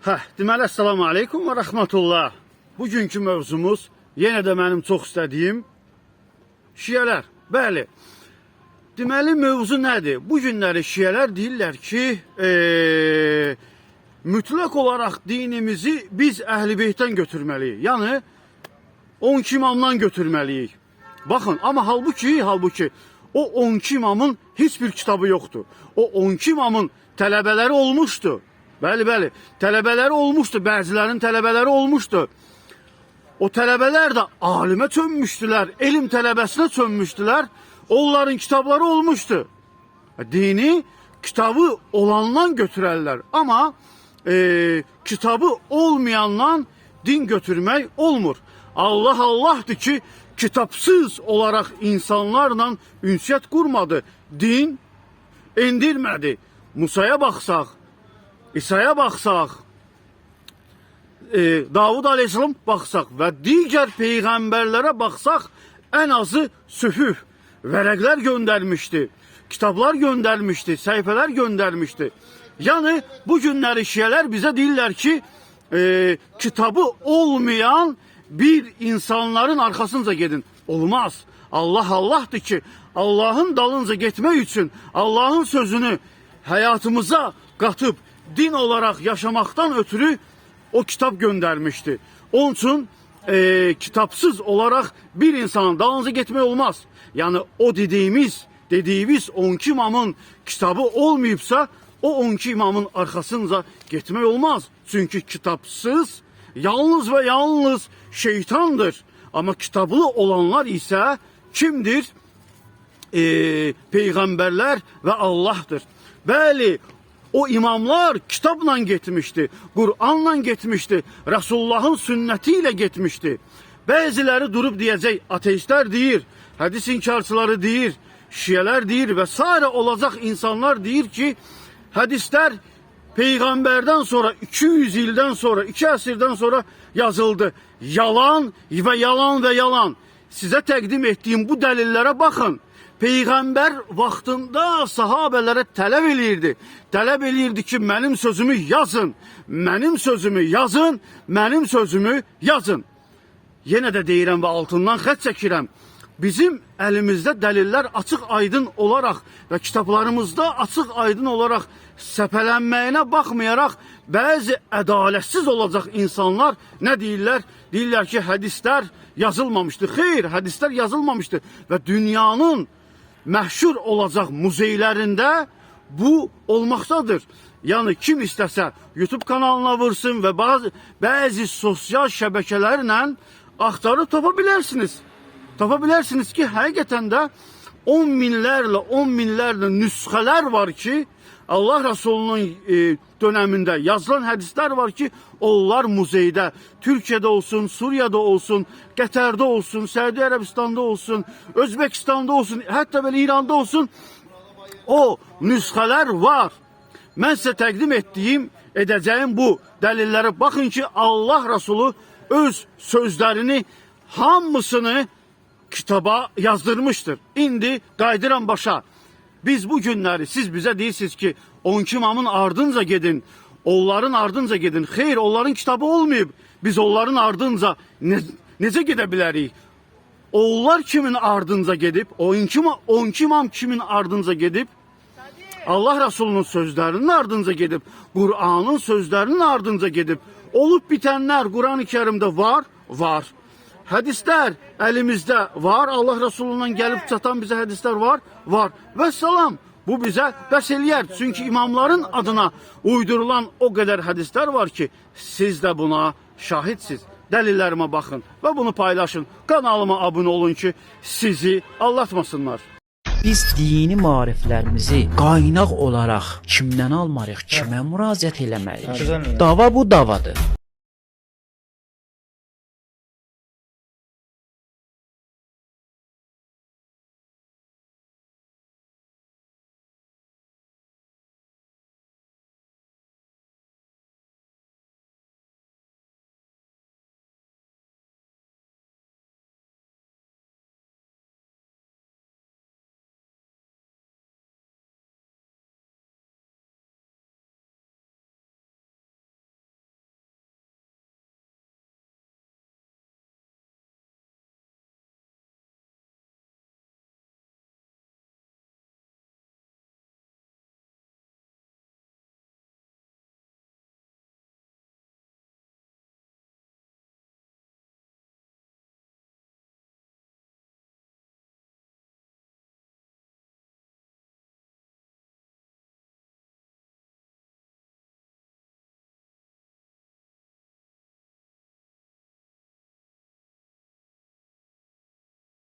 Deməli, Assalamu aleykum və rəhmətullah. Bugünkü mövzumuz yenə də mənim çox istədiyim şiyələr. Bəli, deməli, mövzu nədir? Bu günləri şiyələr deyirlər ki, mütləq olaraq dinimizi biz Əhl-i Beytdən götürməliyik. Yəni, 12 imamdan götürməliyik. Baxın, amma halbuki o 12 imamın heç bir kitabı yoxdur. O 12 imamın tələbələri olmuşdu. Bəli, tələbələri olmuşdu, bəzilərinin tələbələri olmuşdu. O tələbələr də alimə çönmüşdülər, elm tələbəsinə çönmüşdülər, onların kitabları olmuşdu. Dini kitabı olandan götürərlər, amma kitabı olmayandan din götürmək olmur. Allah'dır ki, kitapsız olarak insanlarla ünsiyyət qurmadı, din endirmədi. Musaya baxsaq, İsa'ya baxsaq, Davud Aleyhisselam baxsaq və digər peyğəmbərlərə baxsaq, ən azı sühüf, vərəqlər göndərmişdi, kitablar göndərmişdi, səhifələr göndərmişdi. Yəni, bu günləri şiyələr bizə deyirlər ki, kitabı olmayan bir insanların arxasınca gedin. Olmaz. Allah'dır ki, Allah'ın dalınca getmək üçün Allah'ın sözünü həyatımıza qatıb, din olarak yaşamaktan ötürü o kitap göndermişti. Onun için kitapsız olarak bir insanın dalınıza gitmek olmaz. Yani o dediğimiz 12 imamın kitabı olmayıpsa o 12 imamın arkasınca gitmek olmaz. Çünkü kitapsız yalnız ve yalnız şeytandır. Ama kitablı olanlar ise kimdir? Peygamberler ve Allah'tır. Bəli, o imamlar kitabla getmişti, Kur'anla getmişti, Resulullah'ın sünnetiyle getmişti. Bəziləri durub deyəcək, ateistler deyir, hadis inkarçıları deyir, şiyeler deyir ve sairə olacaq insanlar deyir ki, hadisler peygamberden sonra 200 ildən sonra, 2 əsrdən sonra yazıldı. Yalan ve yalan ve yalan. Size təqdim ettiğim bu dəlillərə baxın. Peygamber vaxtında sahabelərə tələb eləyirdi. Tələb eləyirdi ki, mənim sözümü yazın. Mənim sözümü yazın, mənim sözümü yazın. Yenə də deyirəm və altından xət çəkirəm. Bizim əlimizdə dəlillər açıq aydın olaraq və kitablarımızda açıq aydın olaraq səpələnməyinə baxmayaraq bəzi ədalətsiz olacaq insanlar nə deyirlər? Deyirlər ki, hədislər yazılmamışdı. Xeyr, hədislər yazılmamışdı və dünyanın məşhur olacaq muzeylərində bu olmaqdadır. Yəni kim istəsə YouTube kanalına vursun və bəzi sosial şəbəkələrlə axtarıb tapa bilərsiniz. Tapa bilərsiniz ki, həqiqətən də 10 minlərlə nüsxələr var ki, Allah Resulunun döneminde yazılan hadisler var ki, onlar muzeydə, Türkiye'de olsun, Suriye'de olsun, Qətərdə olsun, Səudi Ərəbistan'da olsun, Özbekistan'da olsun, hətta belə İran'da olsun, o nüsxələr var. Mən sizə təqdim edəcəyim bu dəlillərə baxın ki, Allah Resulü öz sözlərini hamısını kitaba yazdırmıştır. İndi qaydıram başa. Biz bu günləri, siz bize deyirsiniz ki, 12 imamın ardınca gedin, onların ardınca gedin. Xeyr, onların kitabı olmayıb. Biz onların ardınca necə gedə bilərik? Onlar kimin ardınca gedib? 12 imam kimin ardınca gedib? Allah Resulü'nün sözlərinin ardınca gedib. Kur'an'ın sözlərinin ardınca gedib. Olub bitənlər Kur'an-ı Kerim'de var. Var. Hadisler elimizde var. Allah Resulü'nden gelip çatan bize hadisler var. Var. Ve salam. Bu bize bəs eləyər. Çünkü imamların adına uydurulan o kadar hadisler var ki, siz de buna şahitsiz. Dəlillərimə baxın ve bunu paylaşın. Kanalıma abone olun ki, sizi aldatmasınlar. Biz dini maariflərimizi qaynaq olaraq kimdən almarıq, kimə müraciət eləməliyik? Dava bu davadır.